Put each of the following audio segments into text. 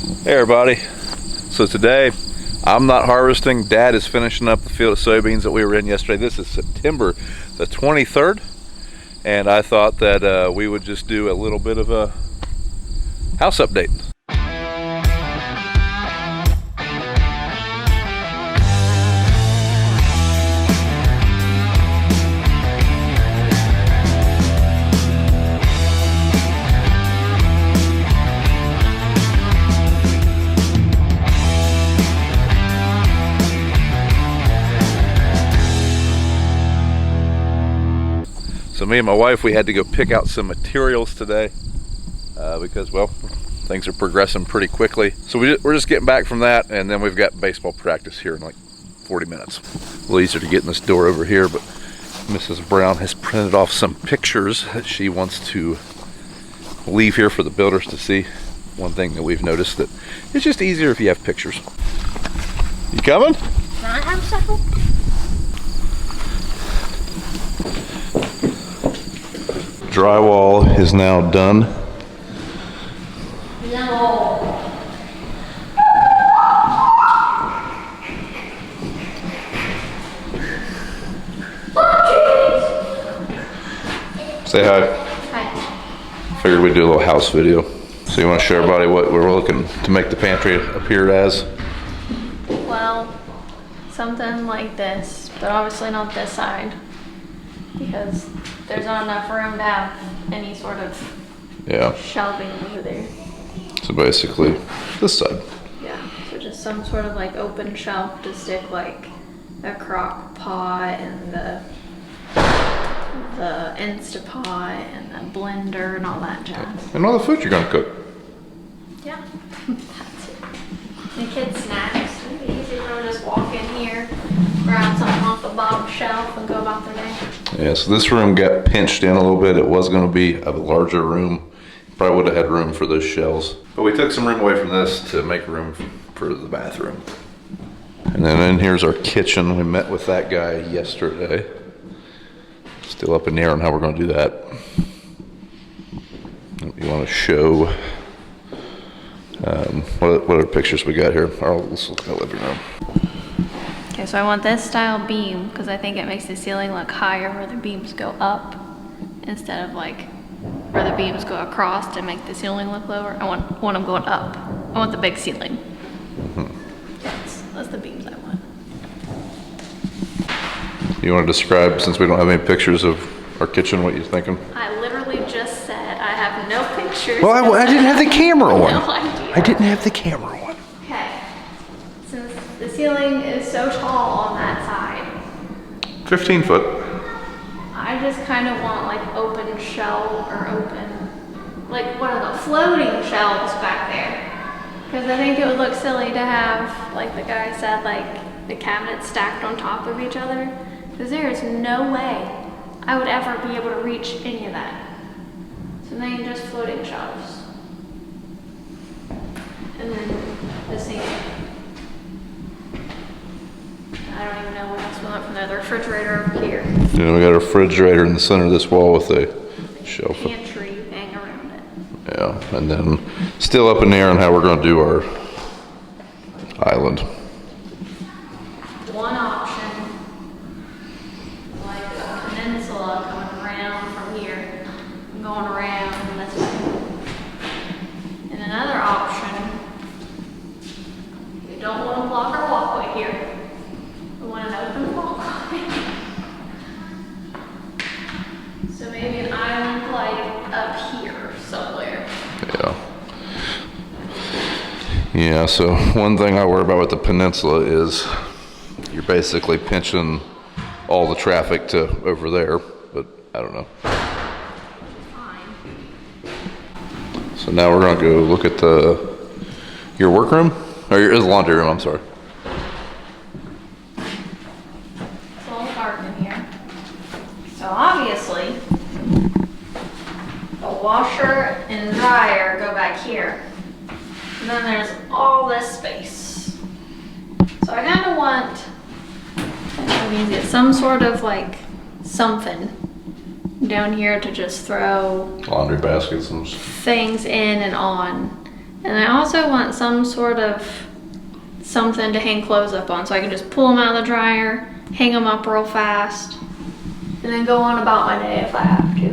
Hey everybody, so today I'm not harvesting. Dad is finishing up the field of soybeans that we were in yesterday. This is September the 23rd, and I thought that we would just do a little bit of a house update. So me and my wife, we had to go pick out some materials today because, well, things are progressing pretty quickly. So we're just getting back from that, and then we've got baseball practice here in like 40 minutes. A little easier to get in this door over here, but Mrs. Brown has printed off some pictures that she wants to leave here for the builders to see. One thing that we've noticed, that it's just easier if you have pictures. You coming? Can I have something? Drywall is now done. No. Say hi. Hi. Figured we'd do a little house video. So you want to show everybody what we're looking to make the pantry appear as? Well, something like this, but obviously not this side, because there's not enough room to have any sort of shelving over there. So basically, this side. Yeah, so just some sort of like open shelf to stick like a crock pot and the Instapot and the blender and all that jazz. And all the food you're gonna cook. Yeah, that's it. The kids' snacks. It'd be easy for them to just walk in here, grab something off the bottom shelf and go about their day. Yeah, so this room got pinched in a little bit. It was gonna be a larger room. Probably would have had room for those shelves. But we took some room away from this to make room for the bathroom. And then in here's our kitchen. We met with that guy yesterday. Still up in the air on how we're gonna do that. You wanna show, what other pictures we got here? Let's look at the living room. Okay, so I want this style beam because I think it makes the ceiling look higher where the beams go up instead of like where the beams go across to make the ceiling look lower. I want them going up. I want the big ceiling. That's the beams I want. You want to describe, since we don't have any pictures of our kitchen, what you're thinking? I literally just said I have no pictures. Well, I didn't have the camera on. No idea. I didn't have the camera on. Okay, since the ceiling is so tall on that side, 15 foot. I just kind of want like open shelf or open, like one of the floating shelves back there. Because I think it would look silly to have, like the guy said, like the cabinets stacked on top of each other. Because there is no way I would ever be able to reach any of that. So then just floating shelves. And then the sink. I don't even know what else we want from there. The refrigerator over here. Yeah, we got a refrigerator in the center of this wall with a shelf. Pantry thing around it. Yeah, and then still up in the air on how we're going to do our island. One option, like a peninsula coming around from here, and going around this way. And another option, we don't want to block our walkway here. We want an open walkway. So maybe an island like up here somewhere. Yeah, so one thing I worry about with the peninsula is you're basically pinching all the traffic to over there, but I don't know. Fine. So now we're gonna go look at your workroom, or your laundry room, I'm sorry. It's all dark in here. So obviously, the washer and dryer go back here. And then there's all this space. So I kind of want, I mean, get some sort of like something down here to just throw Laundry baskets and things in and on. And I also want some sort of something to hang clothes up on, so I can just pull them out of the dryer, hang them up real fast, and then go on about my day if I have to,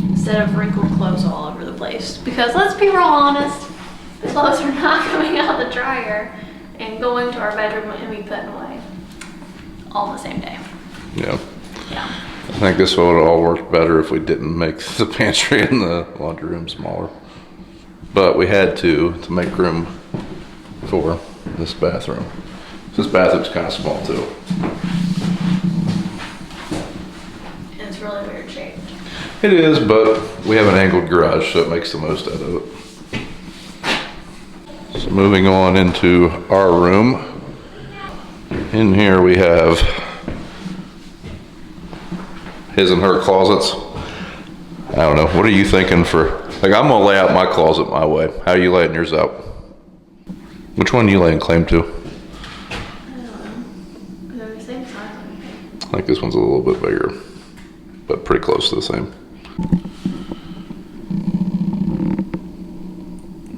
instead of wrinkled clothes all over the place. Because let's be real honest, the clothes are not coming out of the dryer and going to our bedroom and be put away all the same day. Yeah. Yeah. I think this would have all worked better if we didn't make the pantry and the laundry room smaller. But we had to make room for this bathroom. This bathroom's kind of small too. And it's really weird shaped. It is, but we have an angled garage, so it makes the most out of it. So moving on into our room. In here we have his and her closets. I don't know, what are you thinking for, like I'm gonna lay out my closet my way. How are you laying yours out? Which one are you laying claim to? I don't know. They're the same size, I think. I think this one's a little bit bigger, but pretty close to the same.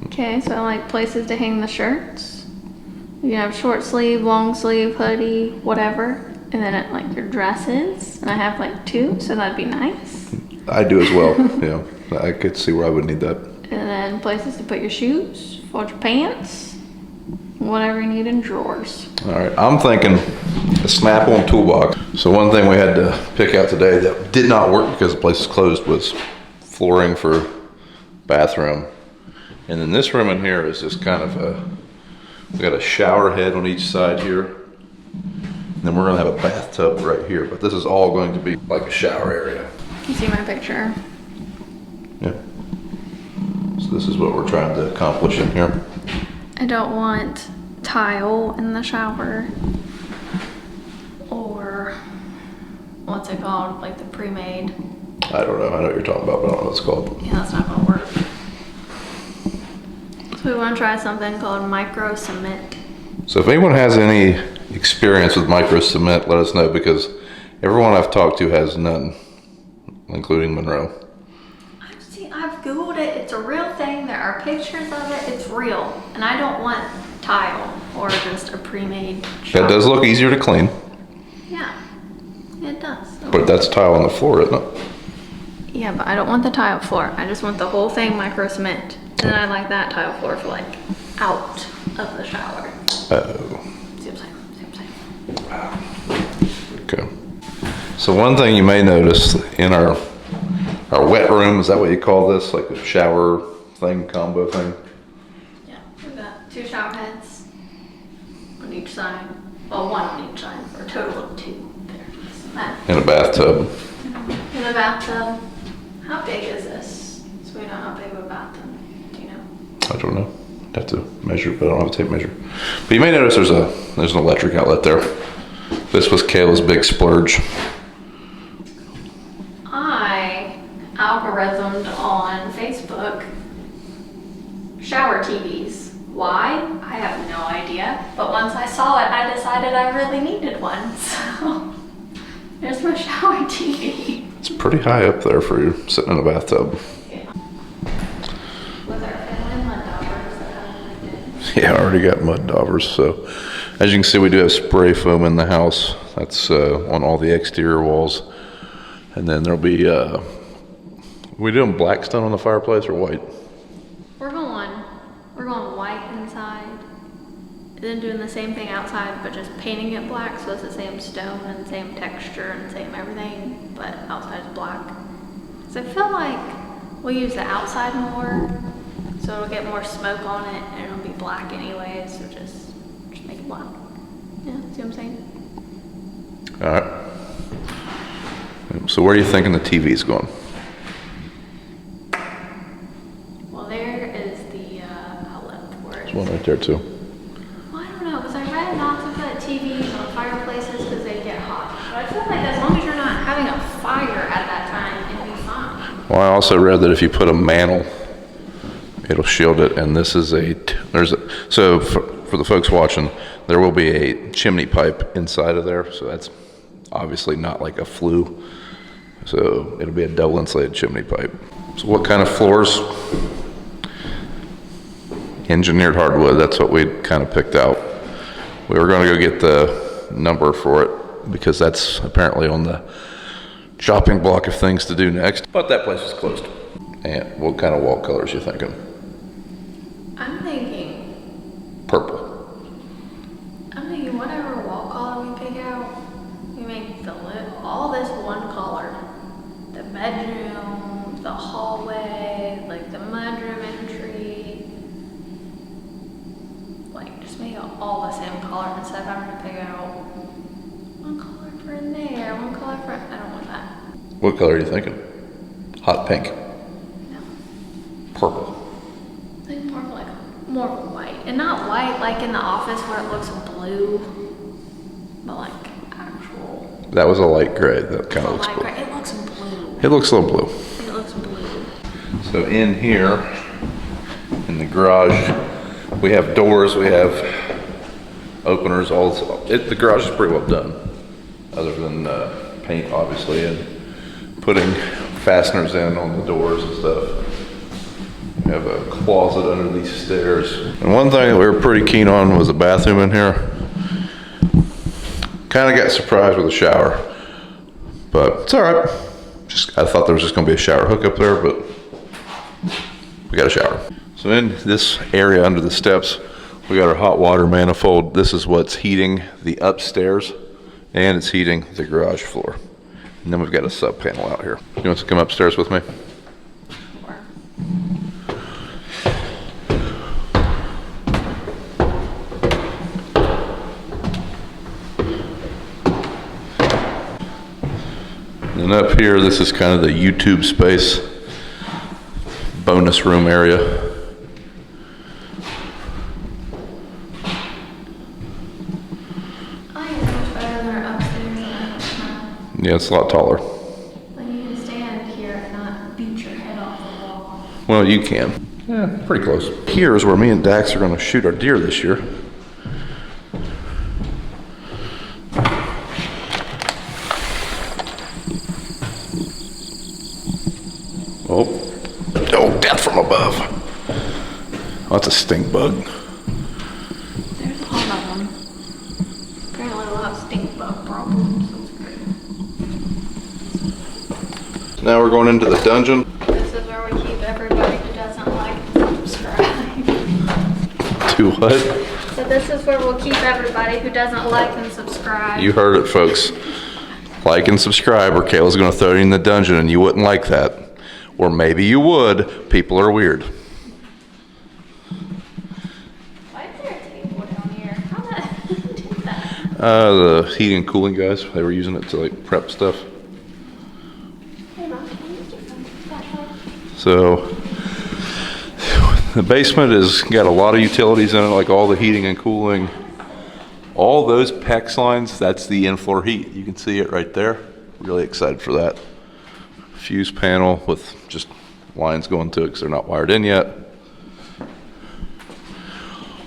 Okay, so I like places to hang the shirts. You can have short sleeve, long sleeve, hoodie, whatever. And then like your dresses. And I have like 2, so that'd be nice. I do as well, yeah. I could see where I would need that. And then places to put your shoes, fold your pants, whatever you need in drawers. All right, I'm thinking a snap-on toolbox. So one thing we had to pick out today that did not work because the place is closed was flooring for bathroom. And then this room in here is just kind of we got a shower head on each side here. And then we're gonna have a bathtub right here, but this is all going to be like a shower area. You see my picture? Yeah. So this is what we're trying to accomplish in here. I don't want tile in the shower. Or, what's it called? Like the pre-made. I don't know, I know what you're talking about, but I don't know what it's called. Yeah, that's not gonna work. So we wanna try something called micro cement. So if anyone has any experience with micro cement, let us know, because everyone I've talked to has none, including Monroe. I've Googled it, it's a real thing, there are pictures of it, it's real. And I don't want tile or just a pre-made shower. That does look easier to clean, Yeah, it does. but that's tile on the floor, isn't it? Yeah, but I don't want the tile floor. I just want the whole thing micro cement. And then I like that tile floor for like out of the shower. Oh. See what I'm saying? Okay. So one thing you may notice in our wet room, is that what you call this? Like a shower thing, combo thing? Yeah, we've got 2 shower heads on each side. Well, 1 on each side for a total of 2. There. In a bathtub. In the bathtub. How big is this? So we know how big of a bathtub. Do you know? I don't know. I'd have to measure, but I don't have a tape measure. But you may notice there's an electric outlet there. This was Kayla's big splurge. I algorithmed on Facebook shower TVs. Why? I have no idea. But once I saw it, I decided I really needed one. So there's my shower TV. It's pretty high up there for you sitting in a bathtub. Yeah. Was our family mud daubers that Yeah, I already got mud daubers. So as you can see, we do have spray foam in the house. That's on all the exterior walls. And then there'll be, we doing black stone on the fireplace or white? We're going white inside. And then doing the same thing outside, but just painting it black so it's the same stone and same texture and same everything, but outside's black. So I feel like we'll use the outside more, so it'll get more smoke on it and it'll be black anyway, so just make it black. Yeah, see what I'm saying? All right. So where are you thinking the TV's going? Well, there is the outlet for it. There's one right there too. Well, I don't know, because I read not to put TVs on fireplaces because they get hot. But I feel like as long as you're not having a fire at that time, it'll be fine. Well, I also read that if you put a mantle, it'll shield it. And this is so for the folks watching, there will be a chimney pipe inside of there. So that's obviously not like a flue. So it'll be a double insulated chimney pipe. So what kind of floors? Engineered hardwood, that's what we kind of picked out. We were gonna go get the number for it because that's apparently on the chopping block of things to do next. But that place is closed. And what kind of wall colors you thinking? I'm thinking Purple. whatever wall color we pick out, we make all this one color. The bedroom, the hallway, like the mudroom entry. Like just make it all the same color instead of having to pick out one color for in there, one color for. I don't want that. What color are you thinking? Hot pink. No. Purple. I think more of a white. And not white like in the office where it looks blue. But like actual. That was a light gray. That kind of looks blue. It looks blue. It looks a little blue. It looks blue. So in here, in the garage, we have doors, we have openers, the garage is pretty well done. Other than paint, obviously, and putting fasteners in on the doors and stuff. We have a closet under these stairs. And one thing that we were pretty keen on was a bathroom in here. Kind of got surprised with a shower, but it's all right. I thought there was just gonna be a shower hookup there, but we got a shower. So in this area under the steps, we got our hot water manifold. This is what's heating the upstairs, and it's heating the garage floor. And then we've got a sub panel out here. You want to come upstairs with me? Sure. And up here, this is kind of the YouTube space, bonus room area. I think it's much better than our upstairs. Yeah, it's a lot taller. Like you can stand here and not beat your head off the wall. Well, you can. Yeah, pretty close. Here is where me and Dax are going to shoot our deer this year. Oh, death from above. Oh, that's a stink bug. There's a lot of them. Apparently a lot of stink bug problems. Now we're going into the dungeon. This is where we keep everybody who doesn't like and subscribe. To what? So this is where we'll keep everybody who doesn't like and subscribe. You heard it, folks. Like and subscribe, or Kayla's going to throw you in the dungeon, and you wouldn't like that. Or maybe you would. People are weird. Why is there a table down here? How did do that? The heating and cooling guys, they were using it to like prep stuff. Hold on, can you get some flashlight? So the basement has got a lot of utilities in it, like all the heating and cooling. All those PEX lines, that's the in-floor heat. You can see it right there. Really excited for that. Fuse panel with just lines going to it because they're not wired in yet.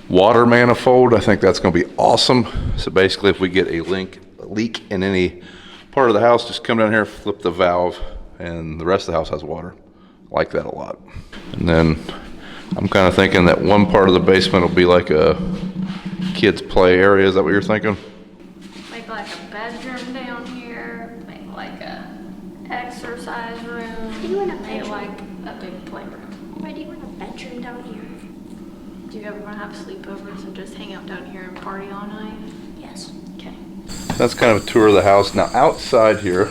Water manifold, I think that's going to be awesome. So basically if we get a leak in any part of the house, just come down here, flip the valve, and the rest of the house has water. I like that a lot. And then I'm kind of thinking that one part of the basement will be like a kids play area. Is that what you're thinking? Make like a bedroom down here. Make like a exercise room. Why do you want a Make bedroom? like a big playroom. Why do you want a bedroom down here? Do you ever want to have sleepovers and just hang out down here and party all night? Yes. Okay. That's kind of a tour of the house. Now outside here,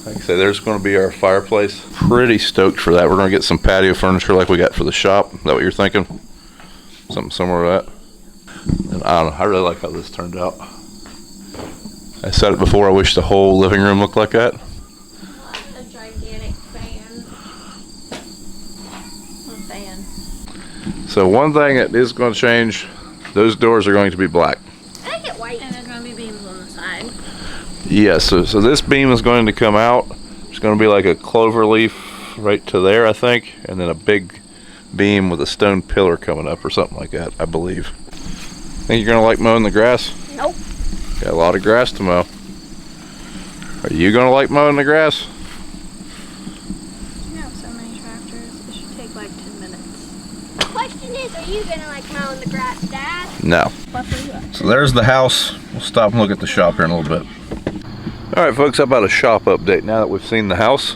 like I say, there's going to be our fireplace. Pretty stoked for that. We're going to get some patio furniture like we got for the shop. Is that what you're thinking? Something similar to that? And I don't know. I really like how this turned out. I said it before. I wish the whole living room looked like that. A gigantic fan. A fan. So one thing that is going to change, those doors are going to be black. I get white. And there's going to be beams on the side. Yeah, so this beam is going to come out. It's going to be like a clover leaf right to there, I think, and then a big beam with a stone pillar coming up or something like that, I believe. Think you're going to like mowing the grass? Nope. Got a lot of grass to mow. Are you going to like mowing the grass? You have so many tractors. It should take like 10 minutes. The question gonna like mow in the grass, Dad? No. But for you. So there's the house. We'll stop and look at the shop here in a little bit. All right, folks, how about a shop update now that we've seen the house?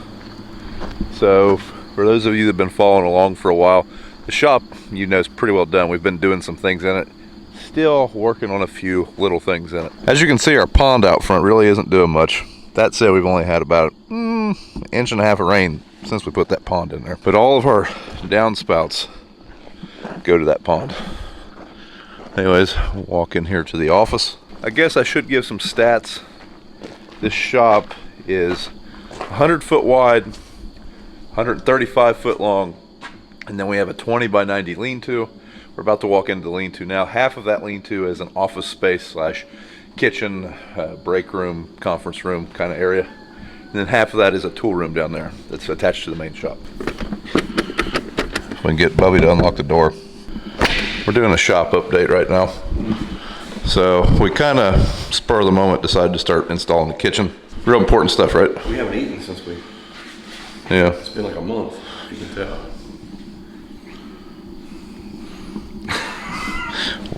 So for those of you that have been following along for a while, the shop, you know, is pretty well done. We've been doing some things in it. Still working on a few little things in it. As you can see, our pond out front really isn't doing much. That said, we've only had about an inch and a half of rain since we put that pond in there. But all of our downspouts go to that pond. Anyways, we'll walk in here to the office. I guess I should give some stats. This shop is 100 foot wide, 135 foot long, and then we have a 20 by 90 lean-to. We're about to walk into the lean-to now. Half of that lean-to is an office space slash kitchen, break room, conference room kind of area. And then half of that is a tool room down there that's attached to the main shop. We can get Bubby to unlock the door. We're doing a shop update right now. So we kind of spur of the moment decided to start installing the kitchen. Real important stuff, right? We haven't eaten since we. Yeah. It's been like a month, you can tell.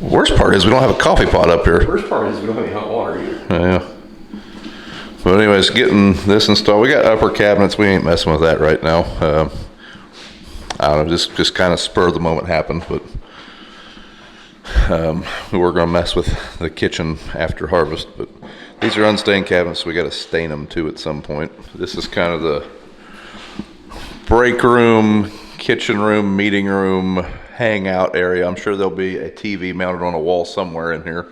Worst part is we don't have a coffee pot up here. The worst part is we don't have any hot water either. Yeah. But anyways, getting this installed. We got upper cabinets. We ain't messing with that right now. I don't know, just kind of spur of the moment happened, but we were going to mess with the kitchen after harvest. But these are unstained cabinets, so we got to stain them too at some point. This is kind of the break room, kitchen room, meeting room, hangout area. I'm sure there'll be a TV mounted on a wall somewhere in here.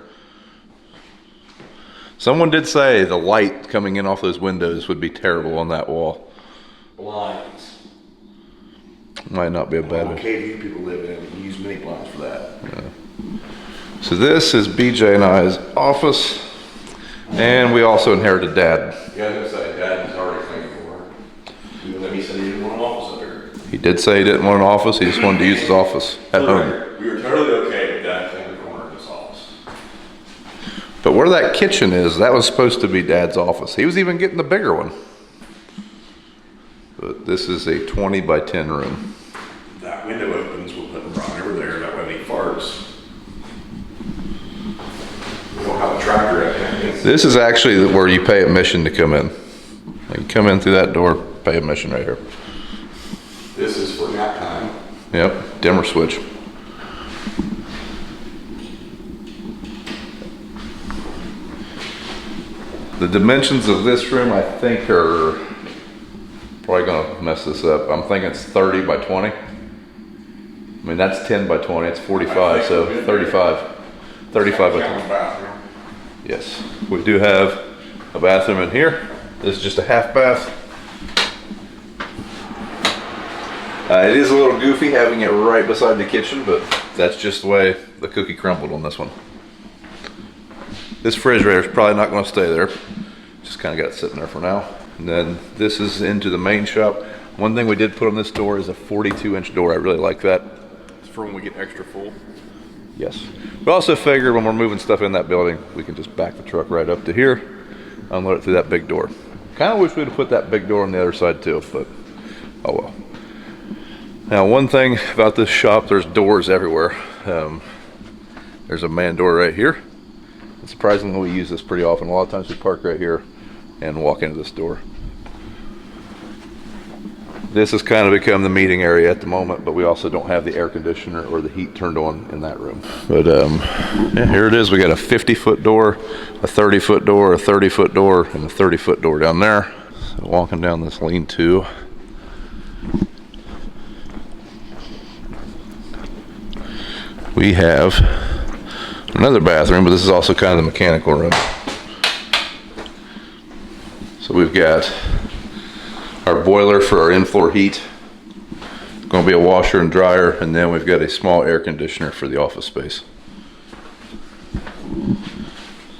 Someone did say the light coming in off those windows would be terrible on that wall. Blinds. Might not be a bad All one. KV people live in, you use mini blinds for that. So this is BJ and I's office, and we also inherited Dad. Yeah, I was gonna say, Dad was already thinking for her. Even though he said he didn't want an office up here. He did say he didn't want an office, he just wanted to use his office at home. We were totally okay with Dad cleaning the corner of his office. But where that kitchen is, that was supposed to be Dad's office. He was even getting the bigger one. But this is a 20 by 10 room. That window opens, we'll put Brian over there, that way he farts. We don't have a tractor at him. This is actually where you pay admission to come in. You come in through that door, pay admission right here. This is for nap time. Yep, dimmer switch. The dimensions of this room, I think, are probably gonna mess this up. I'm thinking it's 30 by 20. I mean, that's 10 by 20, it's 45, so 35. 35 by 20. Bathroom. Yes, we do have a bathroom in here. This is just a half bath. It is a little goofy having it right beside the kitchen, but that's just the way the cookie crumbled on this one. This refrigerator is probably not going to stay there. Just kind of got it sitting there for now. And then this is into the main shop. One thing we did put on this door is a 42-inch door. I really like that. It's for when we get extra full. Yes. We also figured when we're moving stuff in that building, we can just back the truck right up to here, unload it through that big door. Kind of wish we'd have put that big door on the other side too, but oh well. Now, one thing about this shop, there's doors everywhere. There's a man door right here. And surprisingly, we use this pretty often. A lot of times we park right here and walk into this door. This has kind of become the meeting area at the moment, but we also don't have the air conditioner or the heat turned on in that room. But yeah, here it is. We got a 50-foot door, a 30-foot door, a 30-foot door, and a 30-foot door down there. So walking down this lean-to. We have another bathroom, but this is also kind of the mechanical room. So we've got our boiler for our in-floor heat. It's going to be a washer and dryer, and then we've got a small air conditioner for the office space.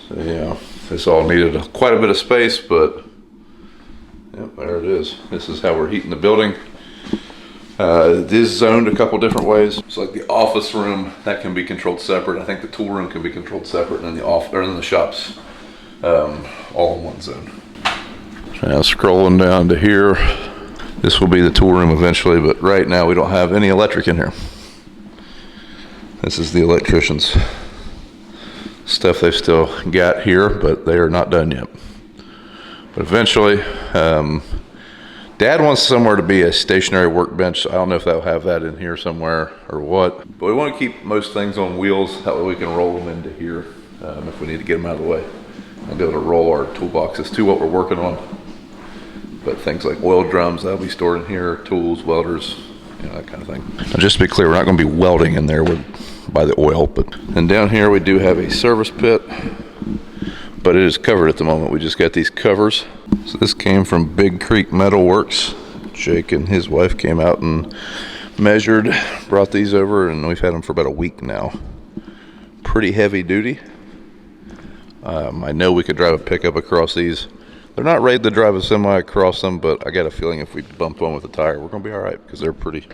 So yeah, this all needed quite a bit of space, but yep, there it is. This is how we're heating the building. It is zoned a couple different ways. It's like the office room that can be controlled separate. I think the tool room can be controlled separate, and then the shops all in one zone. Now scrolling down to here, this will be the tool room eventually, but right now we don't have any electric in here. This is the electrician's stuff they've still got here, but they are not done yet. But eventually, Dad wants somewhere to be a stationary workbench. So I don't know if they'll have that in here somewhere or what. But we want to keep most things on wheels. That way we can roll them into here if we need to get them out of the way. And be able to roll our toolboxes to what we're working on. But things like oil drums, that'll be stored in here, tools, welders, you know, that kind of thing. Now just to be clear, we're not going to be welding in there by the oil. And down here we do have a service pit, but it is covered at the moment. We just got these covers. So this came from Big Creek Metal Works. Jake and his wife came out and measured, brought these over, and we've had them for about a week now. Pretty heavy duty. I know we could drive a pickup across these. They're not rated to drive a semi across them, but I got a feeling if we bump one with a tire, we're going to be all right because they're pretty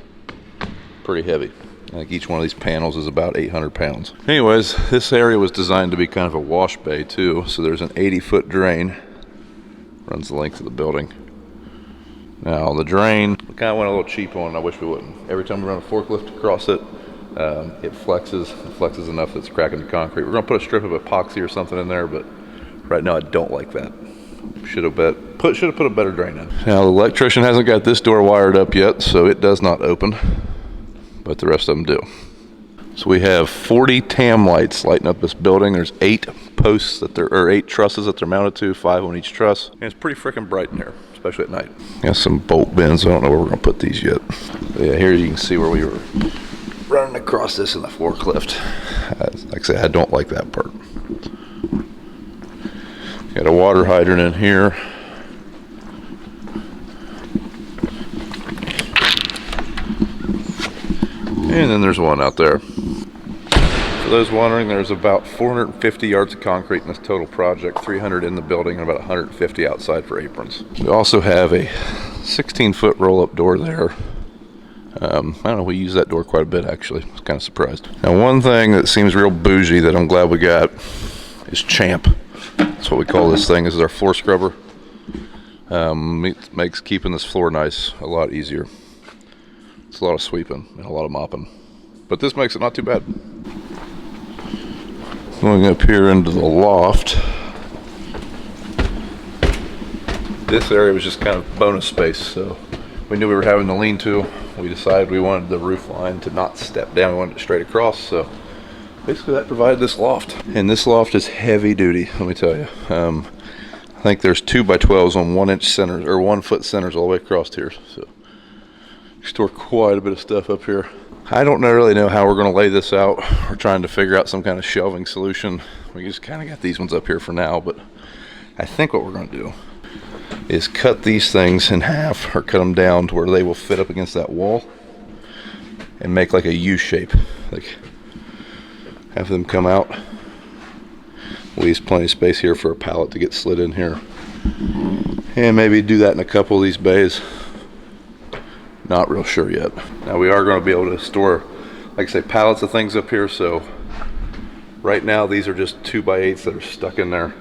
heavy. I think each one of these panels is about 800 pounds. Anyways, this area was designed to be kind of a wash bay too. So there's an 80-foot drain, runs the length of the building. Now the drain, we kind of went a little cheap on. I wish we wouldn't. Every time we run a forklift across it, it flexes enough that it's cracking the concrete. We're going to put a strip of epoxy or something in there, but right now I don't like that. Should have put a better drain in. Now the electrician hasn't got this door wired up yet, so it does not open, but the rest of them do. So we have 40 TAM lights lighting up this building. There's 8 posts or 8 trusses that they're mounted to, 5 on each truss, and it's pretty freaking bright in here, especially at night. Got some bolt bends. I don't know where we're gonna put these yet. But yeah, here you can see where we were running across this in the forklift. Like I said, I don't like that part. Got a water hydrant in here. And then there's one out there. For those wondering, there's about 450 yards of concrete in this total project, 300 in the building and about 150 outside for aprons. We also have a 16-foot roll-up door there. I don't know, we use that door quite a bit actually. I was kind of surprised. Now one thing that seems real bougie that I'm glad we got is Champ. That's what we call this thing. This is our floor scrubber. It makes keeping this floor nice a lot easier. It's a lot of sweeping and a lot of mopping, but this makes it not too bad. Going up here into the loft, this area was just kind of bonus space, so we knew we were having the lean-to. We decided we wanted the roof line to not step down, we wanted it straight across, so basically that provided this loft. And this loft is heavy duty, let me tell you. I think there's 2x12s on 1-inch centers, or 1-foot centers all the way across here, so store quite a bit of stuff up here. I don't really know how we're going to lay this out. We're trying to figure out some kind of shelving solution. We just kind of got these ones up here for now, but I think what we're going to do is cut these things in half or cut them down to where they will fit up against that wall and make like a U shape. Like have them come out. Leaves plenty of space here for a pallet to get slid in here. And maybe do that in a couple of these bays. Not real sure yet. Now we are going to be able to store, like I say, pallets of things up here. So right now these are just 2x8s that are stuck in there,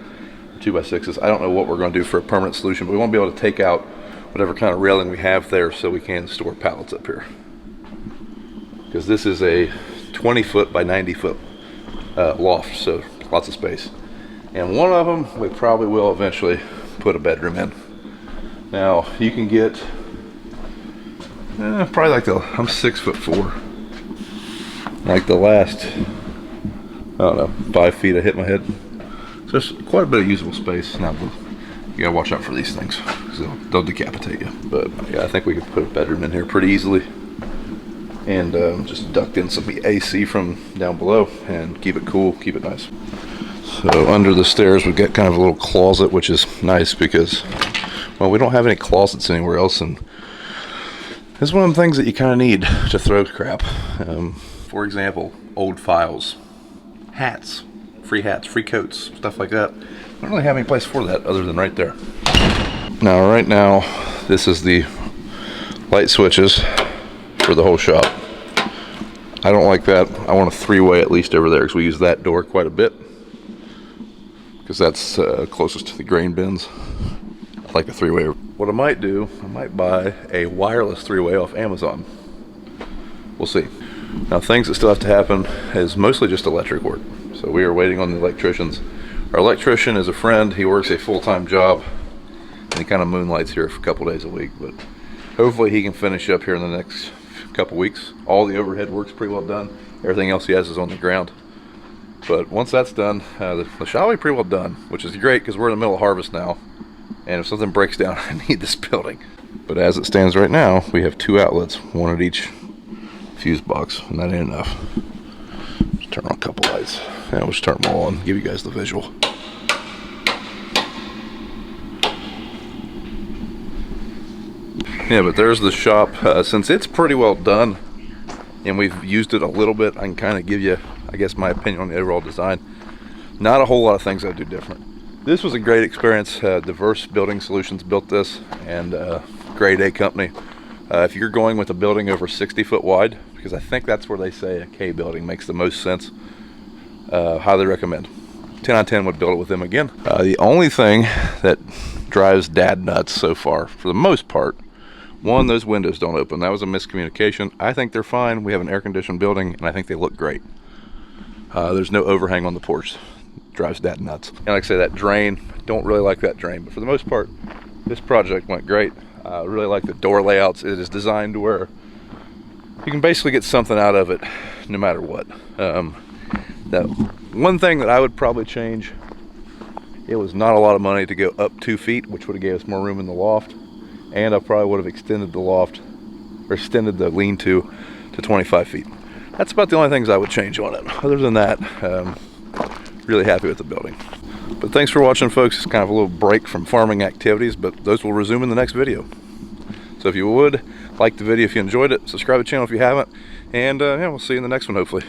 2x6s. I don't know what we're going to do for a permanent solution, but we won't be able to take out whatever kind of railing we have there so we can store pallets up here. Because this is a 20-foot by 90-foot loft, so lots of space. And one of them we probably will eventually put a bedroom in. Now you can get probably like I'm 6'4". Like the last, I don't know, 5 feet I hit my head. So there's quite a bit of usable space. Now you gotta watch out for these things because they'll decapitate you. But yeah, I think we could put a bedroom in here pretty easily, and just duct in some AC from down below and keep it cool, keep it nice. So under the stairs we've got kind of a little closet, which is nice because, well, we don't have any closets anywhere else, and it's one of the things that you kind of need to throw crap. For example, old files, hats, free coats, stuff like that. I don't really have any place for that other than right there. Now, right now, this is the light switches for the whole shop. I don't like that. I want a 3-way at least over there because we use that door quite a bit because that's closest to the grain bins. I like a 3-way. What I might do, I might buy a wireless 3-way off Amazon. We'll see. Now things that still have to happen is mostly just electric work. So we are waiting on the electricians. Our electrician is a friend. He works a full-time job and he kind of moonlights here for a couple days a week, but hopefully he can finish up here in the next couple weeks. All the overhead work's pretty well done. Everything else he has is on the ground. But once that's done, the shop will be pretty well done, which is great because we're in the middle of harvest now. And if something breaks down, I need this building. But as it stands right now, we have 2 outlets, one at each fuse box, and that ain't enough. Just turn on a couple lights. Yeah, we'll just turn them all on, give you guys the visual. Yeah, but there's the shop. Since it's pretty well done, and we've used it a little bit, I can kind of give you, I guess, my opinion on the overall design. Not a whole lot of things I'd do different. This was a great experience. Diverse Building Solutions built this, and grade A company. If you're going with a building over 60 foot wide, because I think that's where they say a K building makes the most sense, highly recommend. 10 out of 10 would build it with them again. The only thing that drives Dad nuts so far, for the most part, one, those windows don't open. That was a miscommunication. I think they're fine. We have an air-conditioned building, and I think they look great. There's no overhang on the porch. Drives Dad nuts. And like I say, that drain, don't really like that drain, but for the most part, this project went great. I really like the door layouts. It is designed to where you can basically get something out of it no matter what. That one thing that I would probably change, it was not a lot of money to go up 2 feet, which would have gave us more room in the loft, and I probably would have extended the loft, or extended the lean-to to 25 feet. That's about the only things I would change on it. Other than that, really happy with the building. But thanks for watching, folks. It's kind of a little break from farming activities, but those will resume in the next video. So if you would, like the video if you enjoyed it, subscribe to the channel if you haven't, and yeah, we'll see you in the next one, hopefully.